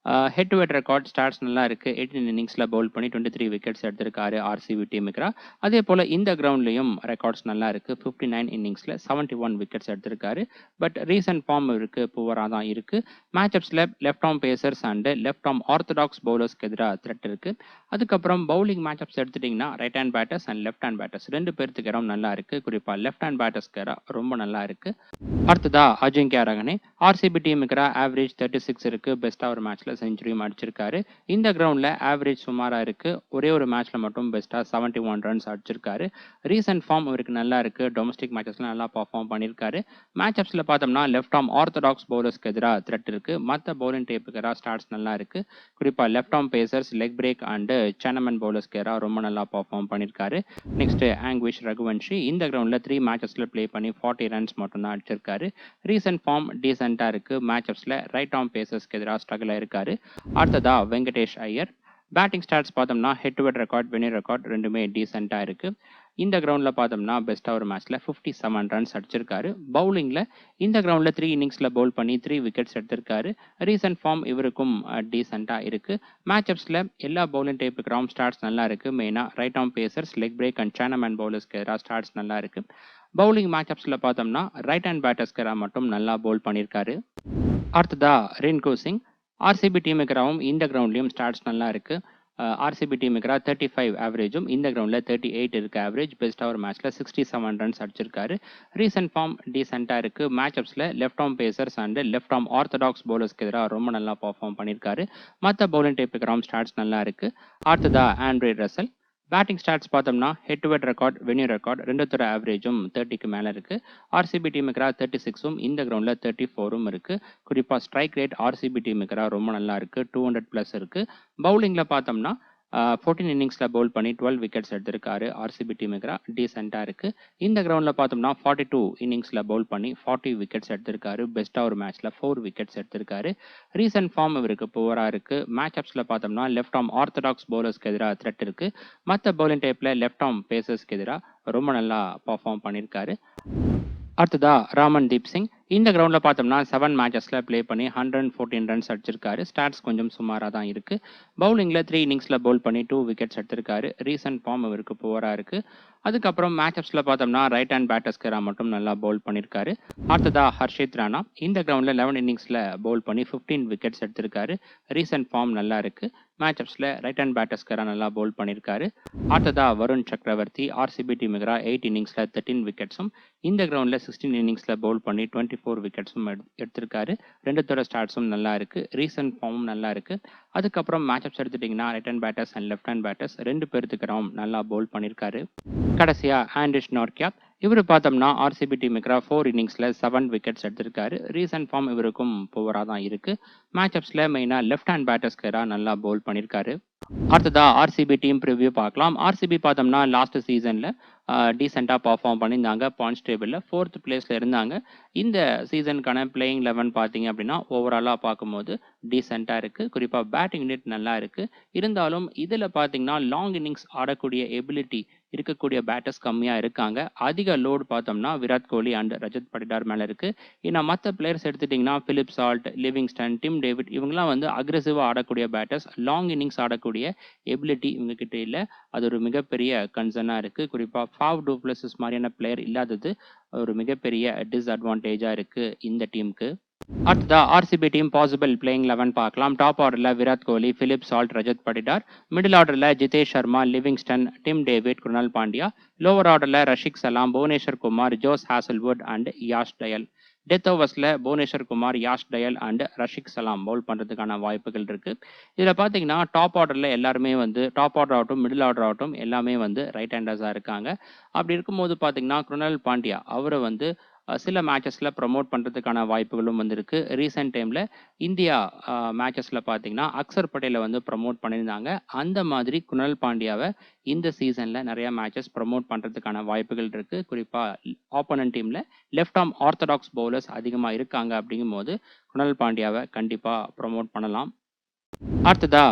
head to head record stats நல்லா இருக்குது. 18 இன்னிங்ஸில் பவுல் பண்ணி 23 விக்கெட்ஸ் எடுத்திருக்காரு ஆர்சிபி டீமுக்குறா. அதே போல் இந்த கிரவுண்ட்லேயும் ரெக்கார்ட்ஸ் நல்லா இருக்குது. 59 இன்னிங்ஸில் 71 விக்கெட்ஸ் எடுத்திருக்காரு. பட் ரீசெண்ட் ஃபார்ம் இருக்குது புவராக தான் இருக்குது. மேட்சப்ஸில் left arm pacers and left arm orthodox பவுலர்ஸ்க்கு எதிராக த்ரெட் இருக்குது. அதுக்கப்புறம் பவுலிங் மேட்சப்ஸ் எடுத்துட்டிங்கன்னா right hand batters and left hand batters 2 பேர்த்துக்கு இடம் நல்லா இருக்குது. குறிப்பாக லெஃப்ட் ஹேண்ட் பேட்டர்ஸ்க்கு ரொம்ப நல்லா இருக்குது. அடுத்ததா அஜிங்கியா ரஹானே ஆர்சிபி டீமுக்குறா. ஆவரேஜ் 36 இருக்குது. பெஸ்ட்டாக ஒரு மேட்ச்சில் செஞ்சுரியும் அடிச்சிருக்காரு. இந்த கிரவுண்டில் ஆவரேஜ் சுமாராக இருக்குது. ஒரே ஒரு மேட்ச்சில் மட்டும் பெஸ்ட்டாக 71 ரன்ஸ் அடிச்சிருக்காரு. ரீசெண்ட் ஃபார்ம் அவருக்கு நல்லா இருக்குது. டொமஸ்டிக் மேட்சஸ்லாம் நல்லா பர்ஃபார்ம் பண்ணியிருக்காரு. மேட்சப்ஸில் பார்த்தோம்னா லெஃப்ட் ஆர்ம் ஆர்த்தடாக்ஸ் பவுலர்ஸ்க்கு எதிராக த்ரெட் இருக்குது. மற்ற பவுலிங் டேப்புக்கு ஸ்டார்ட்ஸ் நல்லா இருக்குது. குறிப்பாக left arm pacers, leg break and chinaman பவுலர்ஸ்க்கு எதிராக ரொம்ப நல்லா பர்ஃபார்ம் பண்ணியிருக்காரு. நெக்ஸ்ட் ஆங்குவிஷ் ரகுவன்ஷி இந்த கிரவுண்டில் 3 மேட்சஸில் ப்ளே பண்ணி 40 ரன்ஸ் மட்டும்தான் அடிச்சிருக்காரு. ரீசெண்ட் ஃபார்ம் டீசெண்டாக இருக்குது. மேட்சப்ஸில் ரைட் ஆர்ம் பேசர்ஸ்க்கு எதிராக ஸ்ட்ரகிள் ஆயிருக்காரு. அடுத்ததா வெங்கடேஷ் ஐயர் பேட்டிங் ஸ்டாட்ஸ் பார்த்தோம்னா head to head record, venue record ரெண்டுமே டீசெண்டாக இருக்குது. இந்த கிரவுண்டில் பார்த்தோம்னா பெஸ்ட்டாக ஒரு மேட்ச்சில் 57 ரன்ஸ் அடிச்சிருக்காரு. பவுலிங்கில் இந்த கிரவுண்டில் 3 இன்னிங்ஸில் பவுல் பண்ணி 3 விக்கெட்ஸ் எடுத்திருக்காரு. ரீசன்ட் ஃபார்ம் இவருக்கும் டீசெண்டாக இருக்குது. மேட்சப்ஸில் எல்லா பவுலிங் டைப்புக்கு ராம் ஸ்டார்ட்ஸ் நல்லா இருக்குது. மெயினாக right arm pacers, leg break and chinaman பவுலர்ஸ்க்கு எதிராக ஸ்டார்ட்ஸ் நல்லா இருக்குது. பவுலிங் மேட்சப்ஸில் பார்த்தோம்னா ரைட் ஹேண்ட் பேட்டர்ஸ்க்கு எதிராக மட்டும் நல்லா பவுல் பண்ணியிருக்காரு. அடுத்ததா ரின்கு சிங். ஆர்சிபி டீமுக்கு இந்த கிரவுண்ட்லையும் ஸ்டார்ட்ஸ் நல்லா இருக்குது. ஆர்சிபி டீமுக்கு 35 ஆவரேஜும் இந்த கிரவுண்டில் 38 இருக்கு ஆவரேஜ். பெஸ்ட்டாக ஒரு மேட்ச்சில் 67 ரன்ஸ் அடிச்சிருக்காரு. ரீசன்ட் ஃபார்ம் டீசெண்டாக இருக்குது. மேட்சப்ஸில் left arm pacers and left arm orthodox பவுலர்ஸ்க்கு எதிராக ரொம்ப நல்லா பர்ஃபார்ம் பண்ணியிருக்காரு. மற்ற பவுலிங் டைப்புக்கு ஸ்டார்ட்ஸ் நல்லா இருக்குது. அடுத்ததா ஆண்ட்ரே ரசல். பேட்டிங் ஸ்டாட்ஸ் பார்த்தோம்னா head to head record, venue record ரெண்டுத்தோட ஆவரேஜும் 30க்கு மேலே இருக்குது. ஆர்சிபி டீமுக்கு 36ம் இந்த கிரவுண்டில் 34ம் இருக்குது. குறிப்பாக ஸ்ட்ரைக் ரேட் ஆர்சிபி டீமுக்கு ரொம்ப நல்லா இருக்குது. 200+ இருக்குது. பவுலிங்கில் பார்த்தோம்னா 14 இன்னிங்ஸில் பவுல் பண்ணி 12 விக்கெட்ஸ் எடுத்திருக்காரு. ஆர்சிபி டீமுக்கு டீசெண்டாக இருக்குது. இந்த கிரவுண்டில் பார்த்தோம்னா 42 இன்னிங்ஸில் பவுல் பண்ணி 40 விக்கெட்ஸ் எடுத்திருக்காரு. பெஸ்ட்டாக ஒரு மேட்ச்சில் 4 விக்கெட்ஸ் எடுத்திருக்காரு. ரீசன்ட் ஃபார்ம் இவருக்கு புவராக இருக்குது. மேட்சப்ஸில் பார்த்தோம்னா லெஃப்ட் ஆர்ம் ஆர்த்தடாக்ஸ் பவுலர்ஸ்க்கு எதிராக த்ரெட் இருக்குது. மற்ற பவுலிங் டைப்பில் லெஃப்ட் ஆர்ம் பேசர்ஸ்க்கு எதிராக ரொம்ப நல்லா பர்ஃபார்ம் பண்ணியிருக்காரு. அடுத்ததா ராமன்தீப் சிங். இந்த கிரவுண்டில் பார்த்தோம்னா 7 மேட்சஸில் ப்ளே பண்ணி 114 ரன்ஸ் அடிச்சிருக்காரு. ஸ்டாட்ஸ் கொஞ்சம் சுமாராக தான் இருக்குது. பவுலிங்கில் 3 இன்னிங்ஸில் பவுல் பண்ணி 2 விக்கெட்ஸ் எடுத்திருக்காரு. ரீசன்ட் ஃபார்ம் இவருக்கு புவராக இருக்குது. அதுக்கப்புறம் மேட்சப்ஸில் பார்த்தோம்னா ரைட் ஹேண்ட் பேட்டர்ஸ்க்கு மட்டும் நல்லா பவுல் பண்ணியிருக்காரு. அடுத்ததா ஹர்ஷித் ராணா. இந்த கிரவுண்டில் 11 இன்னிங்ஸில் பவுல் பண்ணி 15 விக்கெட்ஸ் எடுத்திருக்காரு. ரீசன்ட் ஃபார்ம் நல்லா இருக்குது. மேட்சப்ஸில் ரைட் ஹேண்ட் பேட்டர்ஸ்க்கு நல்லா பவுல் பண்ணியிருக்காரு. அடுத்ததா வருண் சக்கரவர்த்தி. ஆர்சிபி டீமுக்கு 8 இன்னிங்ஸில் 13 விக்கெட்ஸும் இந்த கிரவுண்டில் 16 இன்னிங்ஸில் பவுல் பண்ணி 24 விக்கெட்ஸும் எடுத்திருக்காரு. ரெண்டுத்தோட ஸ்டார்ட்ஸும் நல்லா இருக்குது. ரீசன்ட் ஃபார்மும் நல்லா இருக்குது. அதுக்கப்புறம் மேட்சப்ஸ் எடுத்துட்டிங்கன்னா right hand batters and left hand batters ரெண்டு பேர்த்துக்கு நல்லா பவுல் பண்ணியிருக்காரு. கடைசியாக ஆண்ட்ரிஷ் நார்கியாப். இவர் பார்த்தோம்னா ஆர்சிபி டீமுக்கு 4 இன்னிங்ஸில் 7 விக்கெட்ஸ் எடுத்திருக்காரு. ரீசன்ட் ஃபார்ம் இவருக்கும் புவராக தான் இருக்குது. மேட்சப்ஸில் மெயினாக லெஃப்ட் ஹேண்ட் பேட்டர்ஸ்க்கு நல்லா பவுல் பண்ணியிருக்காரு. அடுத்ததா ஆர்சிபி டீம் ப்ரிவ்யூ பார்க்கலாம். ஆர்சிபி பார்த்தோம்னா லாஸ்ட் சீசனில் டீசெண்டாக பர்ஃபார்ம் பண்ணியிருந்தாங்க. பாயிண்ட்ஸ் டேபிளில் 4th பிளேஸில் இருந்தாங்க. இந்த சீசனுக்கான பிளேயிங் 11 பார்த்தீங்க அப்படின்னா ஓவராலாக பார்க்கும்போது டீசெண்டாக இருக்குது. குறிப்பாக பேட்டிங் யூனிட் நல்லா இருக்குது. இருந்தாலும் இதில் பார்த்தீங்கன்னா லாங் இன்னிங்ஸ் ஆடக்கூடிய எபிலிட்டி இருக்கக்கூடிய பேட்டர்ஸ் கம்மியாக இருக்காங்க. அதிக லோடு பார்த்தோம்னா விராட் கோலி அண்ட் ரஜத் படிடார் மேலே இருக்குது. ஏன்னா மற்ற பிளேயர்ஸ் எடுத்துட்டிங்கன்னா Philip Salt, Livingstone, Tim David இவங்கெல்லாம் அக்ரெசிவாக ஆடக்கூடிய பேட்டர்ஸ். லாங் இன்னிங்ஸ் ஆடக்கூடிய எபிலிட்டி இவங்ககிட்ட இல்லை. அது ஒரு மிகப்பெரிய கன்சர்னாக இருக்குது. குறிப்பாக ஃபாவ் டு பிளஸஸ் மாதிரியான பிளேயர் இல்லாதது ஒரு மிகப்பெரிய டிஸ்அட்வான்டேஜாக இருக்குது இந்த டீமுக்கு. அடுத்ததா ஆர்சிபி டீம் பாசிபிள் பிளேயிங் 11 பார்க்கலாம். டாப் ஆர்டரில் Virat Kohli, Phil Salt, Rajat Patidar. Middle ஆர்டரில் Jitesh Sharma, Livingstone, Tim David, Krunal Pandya. Lower ஆர்டரில் Rasikh Salam, Bhuvneshwar Kumar, Josh Hazlewood and Yash Dayal. Death ஓவர்ஸில் புவனேஸ்வர் குமார், யாஷ் டயல் அண்ட் ரஷிக் சலாம் பவுல் பண்ணுறதுக்கான வாய்ப்புகள் இருக்குது. இதில் பார்த்தீங்கன்னா டாப் ஆர்டரில் எல்லாருமே டாப் ஆர்டர் ஆகட்டும் மிடில் ஆர்டர் ஆகட்டும் எல்லாமே ரைட் ஹேண்டர்ஸாக இருக்காங்க. அப்படி இருக்கும்போது பார்த்தீங்கன்னா குருணால் பாண்டியா அவரை சில மேட்சஸில் ப்ரமோட் பண்ணுறதுக்கான வாய்ப்புகளும் வந்திருக்கு. ரீசெண்ட் டைமில் இந்தியா மேட்சஸில் பார்த்தீங்கன்னா அக்சர் பட்டேலை ப்ரமோட் பண்ணியிருந்தாங்க. அந்த மாதிரி குருணால் பாண்டியாவை இந்த சீசனில் நிறையா மேட்சஸ் ப்ரமோட் பண்ணுறதுக்கான வாய்ப்புகள் இருக்குது. குறிப்பாக ஆப்போனன்ட் டீமில் லெஃப்ட் ஆர்ம் ஆர்த்தடாக்ஸ் பவுலர்ஸ் அதிகமாக இருக்காங்க. அப்படிங்கும்போது குருணால் பாண்டியாவை கண்டிப்பாக ப்ரமோட் பண்ணலாம். அடுத்ததா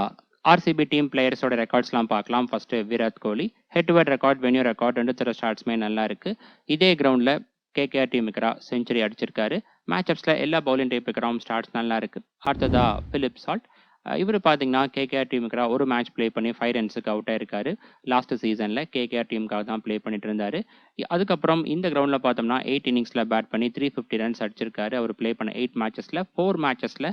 ஆர்சிபி டீம் பிளேயர்ஸோட ரெக்கார்ட்ஸ்லாம் பார்க்கலாம். First Virat Kohli. Head to head record, venue record ரெண்டு ஸ்டார்ட்ஸுமே நல்லா இருக்குது. இதே கிரவுண்டில் கேகேஆர் டீமுக்கு செஞ்சுரி அடிச்சிருக்காரு. மேட்சப்ஸில் எல்லா பவுலிங் டைப்புக்கு ஸ்டார்ட்ஸ் நல்லா இருக்குது. அடுத்ததா பிலிப் சால்ட். இவர் பார்த்தீங்கன்னா கேகேஆர் டீமுக்கு ஒரு மேட்ச் ப்ளே பண்ணி 5 ரன்ஸுக்கு அவுட் ஆயிருக்காரு. லாஸ்ட் சீசனில் கேகேஆர் டீமுக்காக தான் ப்ளே பண்ணிட்டு இருந்தார். அதுக்கப்புறம் இந்த கிரவுண்டில் பார்த்தோம்னா 8 இன்னிங்ஸில் பேட் பண்ணி 350 ரன்ஸ் அடிச்சிருக்காரு. அவர் ப்ளே பண்ண 8 மேட்சஸில் 4 மேட்சஸில்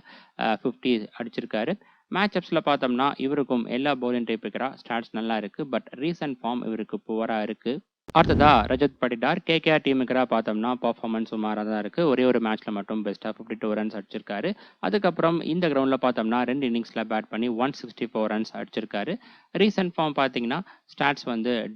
50 அடிச்சிருக்காரு. மேட்சப்ஸில் பார்த்தோம்னா இவருக்கும் எல்லா பவுலிங் டைப்புக்கு ஸ்டார்ட்ஸ் நல்லா இருக்குது. பட் ரீசன்ட் ஃபார்ம் இவருக்கு புவராக இருக்குது. அடுத்ததா ரஜத் படிடார். கேகேஆர் டீமுக்கு பார்த்தோம்னா பர்ஃபார்மன்ஸ் சுமாராக தான் இருக்குது. ஒரே ஒரு மேட்ச்சில் மட்டும் பெஸ்ட்டாக 52 ரன்ஸ் அடிச்சிருக்காரு. அதுக்கப்புறம் இந்த கிரவுண்டில் பார்த்தோம்னா 2 இன்னிங்ஸில் பேட் பண்ணி 164 ரன்ஸ் அடிச்சிருக்காரு. ரீசன்ட் ஃபார்ம் பார்த்தீங்கன்னா ஸ்டாட்ஸ்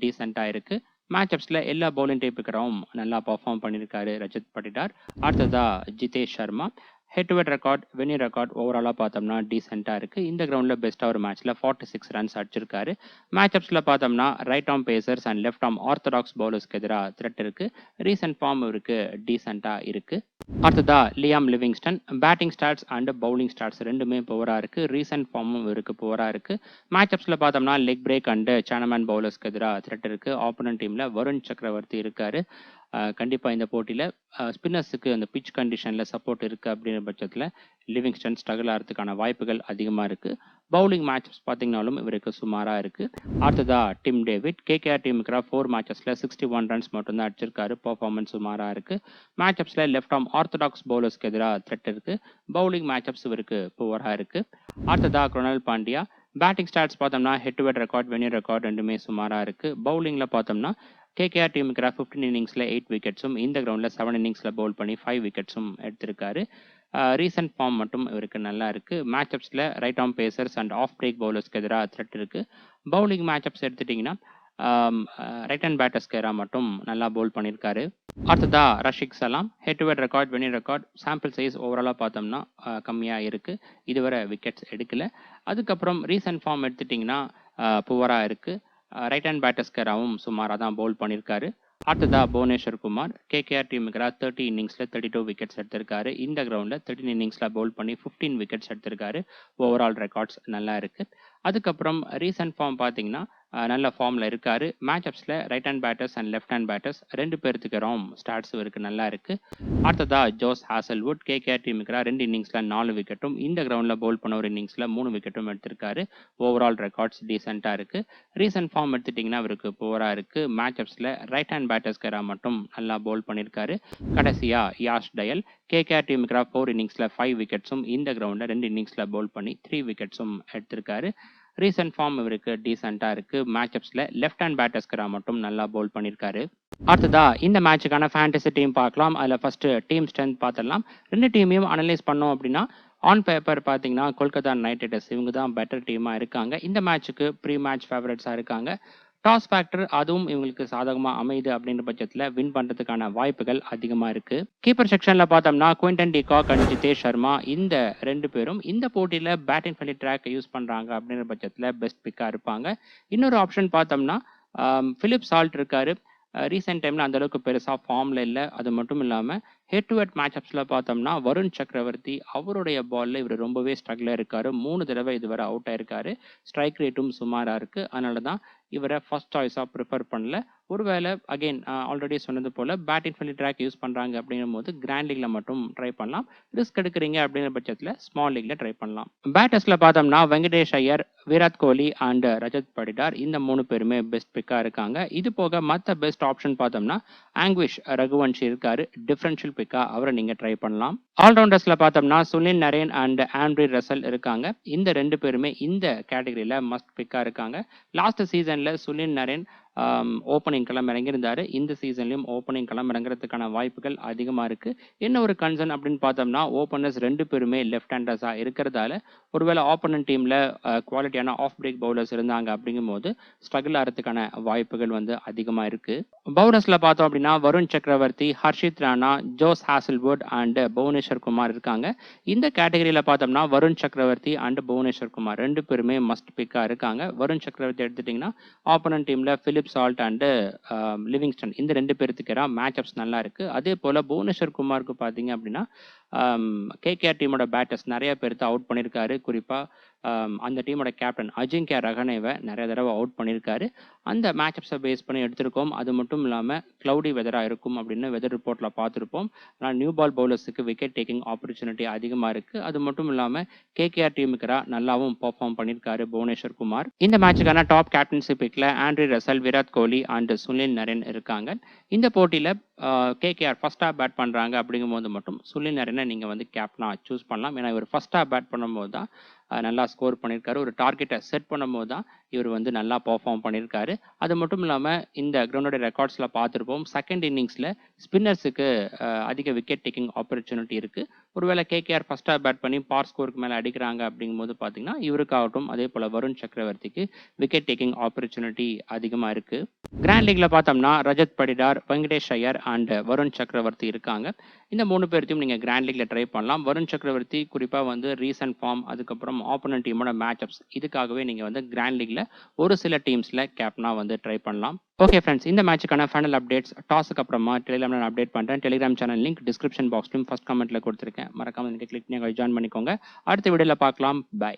டீசெண்டாக இருக்குது. மேட்சப்ஸில் எல்லா பவுலிங் டைப்புக்கு நல்லா பர்ஃபார்ம் பண்ணியிருக்காரு ரஜத் படிடார். அடுத்ததா Jitesh Sharma. Head to head record, venue record ஓவராலாக பார்த்தோம்னா டீசெண்டாக இருக்குது. இந்த கிரவுண்டில் பெஸ்ட்டாக ஒரு மேட்ச்சில் 46 ரன்ஸ் அடிச்சிருக்காரு. மேட்சப்ஸில் பார்த்தோம்னா right arm pacers and left arm orthodox பவுலர்ஸ்க்கு எதிராக த்ரெட் இருக்குது. ரீசன்ட் ஃபார்ம் இவருக்கு டீசெண்டாக இருக்குது. அடுத்ததா Liam Livingstone batting stats and bowling stats ரெண்டுமே புவரா இருக்கு. ரீசன்ட் ஃபார்மும் இவருக்கு புவரா இருக்கு. மேட்சப்ஸ்ல பார்த்தோம்னா லெக் பிரேக் அண்ட் சானமேன் பவுலர்ஸ்க்கு எதிராக த்ரெட் இருக்கு. ஆப்போனன்ட் டீம்ல வருண் சக்கரவர்த்தி இருக்காரு. கண்டிப்பா இந்த போட்டியில ஸ்பின்னர்ஸுக்கு அந்த பிட்ச் கண்டிஷன்ல சப்போர்ட் இருக்கு அப்படிங்கிற பட்சத்துல லிவிங்ஸ்டன் ஸ்ட்ரகிள் ஆகிறதுக்கான வாய்ப்புகள் அதிகமா இருக்கு. பவுலிங் மேட்சஸ் பார்த்தீங்கன்னாலும் இவருக்கு சுமாரா இருக்கு. அடுத்ததா டிம் டேவிட் கேகேஆர் டீமுக்கு 4 மேட்சஸ்ல 61 ரன்ஸ் மட்டும் தான் அடிச்சிருக்காரு. பெர்ஃபார்மன்ஸ் சுமாரா இருக்கு. மேட்சப்ஸ்ல லெஃப்ட் ஆர்ம் ஆர்த்தடாக்ஸ் பவுலர்ஸ்க்கு எதிராக த்ரெட் இருக்கு. பவுலிங் மேட்சப்ஸ் இவருக்கு புவரா இருக்கு. அடுத்ததா குணால் பாண்டியா பேட்டிங் ஸ்டாட்ஸ் பார்த்தோம்னா head to head record venue record ரெண்டுமே சுமாரா இருக்கு. பவுலிங்ல பார்த்தோம்னா கேகேஆர் டீமுக்கு 15 இன்னிங்ஸ்ல 8 விக்கெட்ஸும் இந்த கிரவுண்ட்ல 7 இன்னிங்ஸ்ல பவுல் பண்ணி 5 விக்கெட்ஸும் எடுத்திருக்காரு. ரீசன்ட் ஃபார்ம் மட்டும் இவருக்கு நல்லா இருக்கு. மேட்சப்ஸ்ல right arm pacers and off break பவுலர்ஸ்க்கு எதிராக த்ரெட் இருக்கு. பவுலிங் மேட்சப்ஸ் எடுத்துட்டீங்கன்னா ரைட் ஹேண்ட் பேட்டர்ஸ்க்கு எதிராக மட்டும் நல்லா பவுல் பண்ணியிருக்காரு. அடுத்ததா Rasikh Salam head to head record venue record sample size ஓவராலாக பார்த்தோம்னா கம்மியாக இருக்கு. இதுவரை விக்கெட்ஸ் எடுக்கல. அதுக்கப்புறம் ரீசன்ட் ஃபார்ம் எடுத்துட்டிங்கன்னா புவராக இருக்கு. ரைட் ஹேண்ட் பேட்டர்ஸ்கராகவும் சுமாராக தான் பவுல் பண்ணியிருக்காரு. அடுத்ததா புவனேஸ்வர் குமார் கேகேஆர் டீமுக்கு 30 இன்னிங்ஸ்ல 32 விக்கெட்ஸ் எடுத்திருக்காரு. இந்த கிரவுண்ட்ல 13 இன்னிங்ஸ்ல பவுல் பண்ணி 15 விக்கெட்ஸ் எடுத்திருக்காரு. ஓவரால் ரெக்கார்ட்ஸ் நல்லா இருக்கு. அதுக்கப்புறம் ரீசன்ட் ஃபார்ம் பார்த்தீங்கன்னா நல்ல ஃபார்ம்ல இருக்காரு. மேட்சப்ஸ்ல right hand batters and left hand batters ரெண்டு பேர்த்துக்கிறோம் ஸ்டாட்ஸ் இவருக்கு நல்லா இருக்கு. அடுத்ததா ஜோஸ் ஹாசல்வுட் கேகேஆர் டீமுக்கு 2 இன்னிங்ஸ்ல 4 விக்கெட்டும் இந்த கிரவுண்ட்ல பவுல் பண்ண ஒரு இன்னிங்ஸ்ல 3 விக்கெட்டும் எடுத்திருக்காரு. ஓவரால் ரெக்கார்ட்ஸ் டீசெண்டா இருக்கு. ரீசன்ட் ஃபார்ம் எடுத்துட்டீங்கன்னா இவருக்கு புவரா இருக்கு. மேட்சப்ஸ்ல ரைட் ஹேண்ட் பேட்டர்ஸ்கரா மட்டும் நல்லா பவுல் பண்ணியிருக்காரு. கடைசியா யாஷ் டயல் கேகேஆர் டீமுக்கு 4 இன்னிங்ஸ்ல 5 விக்கெட்ஸும் இந்த கிரவுண்ட்ல 2 இன்னிங்ஸ்ல பவுல் பண்ணி 3 விக்கெட்ஸும் எடுத்திருக்காரு. ரீசன்ட் ஃபார்ம் இவருக்கு டீசெண்டா இருக்கு. மேட்சப்ஸ்ல லெஃப்ட் ஹேண்ட் பேட்டர்ஸ்கரா மட்டும் நல்லா பவுல் பண்ணியிருக்காரு. அடுத்ததா இந்த மேட்சுக்கான ஃபேண்டசி டீம் பார்க்கலாம். அதுல ஃபர்ஸ்ட் டீம் ஸ்ட்ரென்த் பார்த்துடலாம். ரெண்டு டீமையும் அனலைஸ் பண்ணோம் அப்படின்னா ஆன் பேப்பர் பார்த்தீங்கன்னா கொல்கத்தா நைட் ரைடர்ஸ் இவங்க தான் பெட்டர் டீமா இருக்காங்க. இந்த மேட்சுக்கு ப்ரீ மேட்ச் ஃபேவரட்ஸா இருக்காங்க. டாஸ் ஃபேக்டர் அதுவும் இவங்களுக்கு சாதகமா அமையுது அப்படின்ற பட்சத்துல வின் பண்றதுக்கான வாய்ப்புகள் அதிகமா இருக்கு. கீப்பர் செக்ஷன்ல பார்த்தோம்னா Quinton de Kock and Jitesh Sharma இந்த ரெண்டு பேரும் இந்த போட்டியில பேட்டிங் ஃப்ரெண்ட்லி ட்ராக் யூஸ் பண்றாங்க அப்படின்ற பட்சத்துல பெஸ்ட் பிக்கா இருப்பாங்க. இன்னொரு ஆப்ஷன் பார்த்தோம்னா பிலிப் சால்ட் இருக்காரு. ரீசெண்ட் டைம்ல அந்த அளவுக்கு பெருசா ஃபார்ம்ல இல்லை. அது மட்டும் இல்லாம ஹெட் டு ஹெட் மேட்சப்ஸ்ல பார்த்தோம்னா வருண் சக்கரவர்த்தி அவருடைய பால்ல இவர் ரொம்பவே ஸ்ட்ரகிளா இருக்காரு. 3 தடவை இதுவரை அவுட் ஆயிருக்காரு. ஸ்ட்ரைக் ரேட்டும் சுமாரா இருக்கு. அதனாலதான் இவரை ஃபர்ஸ்ட் சாய்ஸா ப்ரிஃபர் பண்ணல. ஒருவேளை அகைன் ஆல்ரெடி சொன்னது போல பேட்டிங் ஃப்ரெண்ட்லி ட்ராக் யூஸ் பண்றாங்க அப்படிங்கும் போது கிராண்ட் லீக்ல மட்டும் ட்ரை பண்ணலாம். ரிஸ்க் எடுக்கிறீங்க அப்படிங்கிற பட்சத்துல ஸ்மால் லீக்ல ட்ரை பண்ணலாம். பேட்டர்ஸ்ல பார்த்தோம்னா வெங்கடேஷ் ஐயர் விராட் கோலி அண்ட் ரஜத் படிடார் இந்த 3 பேருமே பெஸ்ட் பிக்கா இருக்காங்க. இது போக மற்ற பெஸ்ட் ஆப்ஷன் பார்த்தோம்னா ஆங்விஷ் ரகுவன்ஷி இருக்காரு. டிஃபரன்ஷியல் பிக்கா அவரை நீங்க ட்ரை பண்ணலாம். ஆல்ரவுண்டர்ஸ்ல பார்த்தோம்னா Sunil Narine and Andre Russell இருக்காங்க. இந்த ரெண்டு பேருமே இந்த கேட்டகரியில மஸ்ட் பிக்கா இருக்காங்க. லாஸ்ட் சீசன்ல சுனில் நரேன் ஓப்பனிங் களம் இறங்கியிருந்தாரு. இந்த சீசன்லயும் ஓப்பனிங் களம் இறங்குறதுக்கான வாய்ப்புகள் அதிகமா இருக்கு. என்ன ஒரு கன்சர்ன் அப்படின்னு பார்த்தோம்னா ஓப்பனர்ஸ் ரெண்டு பேருமே லெஃப்ட் ஹேண்டர்ஸா இருக்கிறதால ஒருவேளை ஆப்போனன்ட் டீம்ல குவாலிட்டியான ஆஃப் பிரேக் பவுலர்ஸ் இருந்தாங்க அப்படிங்கும் போது ஸ்ட்ரகிள் ஆகிறதுக்கான வாய்ப்புகள் அதிகமா இருக்கு. பவுலர்ஸ்ல பார்த்தோம் அப்படின்னா Varun Chakravarthy, Harshit Rana, Josh Hazlewood and Bhuvneshwar Kumar இருக்காங்க. இந்த கேட்டகரியில பார்த்தோம்னா வருண் சக்கரவர்த்தி அண்ட் புவனேஸ்வர் குமார் ரெண்டு பேருமே மஸ்ட் பிக்கா இருக்காங்க. வருண் சக்கரவர்த்தி எடுத்துட்டீங்கன்னா ஆப்போனன்ட் டீம்ல பிலிப் சால்ட் அண்ட் லிவிங்ஸ்டன் இந்த ரெண்டு பேருக்கு மேட்சப்ஸ் நல்லா இருக்கு. அதே போல புவனேஸ்வர் குமாருக்கு பார்த்தீங்க அப்படின்னா கேகேஆர் டீமோட பேட்டர்ஸ் நிறைய பேர்த்து அவுட் பண்ணியிருக்காரு. குறிப்பா அந்த டீமோட கேப்டன் அஜிங்கியா ரஹனேவை நிறைய தடவை அவுட் பண்ணியிருக்காரு. அந்த மேட்சப்ஸை பேஸ் பண்ணி எடுத்திருக்கோம். அது மட்டும் இல்லாமல் கிளவுடி வெதராக இருக்கும் அப்படின்னு வெதர் ரிப்போர்ட்டில் பார்த்துருப்போம். ஆனால் நியூ பால் பவுலர்ஸுக்கு விக்கெட் டேக்கிங் ஆப்பர்ச்சுனிட்டி அதிகமாக இருக்குது. அது மட்டும் இல்லாமல் கேகேஆர் டீமுக்கு நல்லாவும் பர்ஃபார்ம் பண்ணியிருக்காரு புவனேஸ்வர் குமார். இந்த மேட்சுக்கான டாப் கேப்டன்சி பிக்கில் Andre Russell, Virat Kohli and Sunil Narine இருக்காங்க. இந்த போட்டியில் கேகேஆர் ஃபர்ஸ்ட் ஹாஃப் பேட் பண்ணுறாங்க அப்படிங்கும்போது மட்டும் சுனில் நரேனை நீங்கள் கேப்டனாக சூஸ் பண்ணலாம். ஏன்னா இவர் ஃபர்ஸ்ட் ஹாஃப் பேட் பண்ணும்போது தான் நல்லா ஸ்கோர் பண்ணியிருக்காரு. ஒரு டார்கெட்டை செட் பண்ணும்போது தான் இவர் நல்லா பர்ஃபார்ம் பண்ணியிருக்காரு. அது மட்டும் இல்லாமல் இந்த கிரவுண்டோட ரெக்கார்ட்ஸில் பார்த்துருப்போம். செகண்ட் இன்னிங்ஸில் ஸ்பின்னர்ஸுக்கு அதிக விக்கெட் டேக்கிங் ஆப்பர்ச்சுனிட்டி இருக்குது. ஒருவேளை கேகேஆர் ஃபர்ஸ்ட் ஹாஃப் பேட் பண்ணி பார் ஸ்கோருக்கு மேலே அடிக்கிறாங்க அப்படிங்கும்போது பார்த்தீங்கன்னா இவருக்காகட்டும் அதே போல் வருண் சக்கரவர்த்திக்கு விக்கெட் டேக்கிங் ஆப்பர்ச்சுனிட்டி அதிகமாக இருக்குது. கிராண்ட் லீக்ல பார்த்தோம்னா ரஜத் படிடார், வெங்கடேஷ் ஐயர் அண்ட் வருண் சக்கரவர்த்தி இருக்காங்க. இந்த 3 பேர்த்தையும் நீங்க கிராண்ட் லீக்ல ட்ரை பண்ணலாம். வருண் சக்கரவர்த்தி குறிப்பா வந்து ரீசன்ட் ஃபார்ம், அதுக்கப்புறம் ஆப்போனன்ட் டீமோட மேட்சப்ஸ் இதுக்காகவே நீங்க வந்து கிராண்ட் லீக்ல ஒரு சில டீம்ஸ்ல கேப்டனா வந்து ட்ரை பண்ணலாம். ஓகே ஃப்ரெண்ட்ஸ், இந்த மேட்சுக்கான ஃபைனல் அப்டேட்ஸ் டாஸுக்கு அப்புறமா டெலிகிராம்ல நான் அப்டேட் பண்றேன். டெலிகிராம் சேனல் லிங்க் டிஸ்கிரிப்ஷன் பாக்ஸ்லயும் ஃபர்ஸ்ட் கமெண்ட்ல கொடுத்துருக்கேன். மறக்காம நீங்க கிளிக் பண்ணி ஜாயின் பண்ணிக்கோங்க. அடுத்த வீடியோல பார்க்கலாம். பை.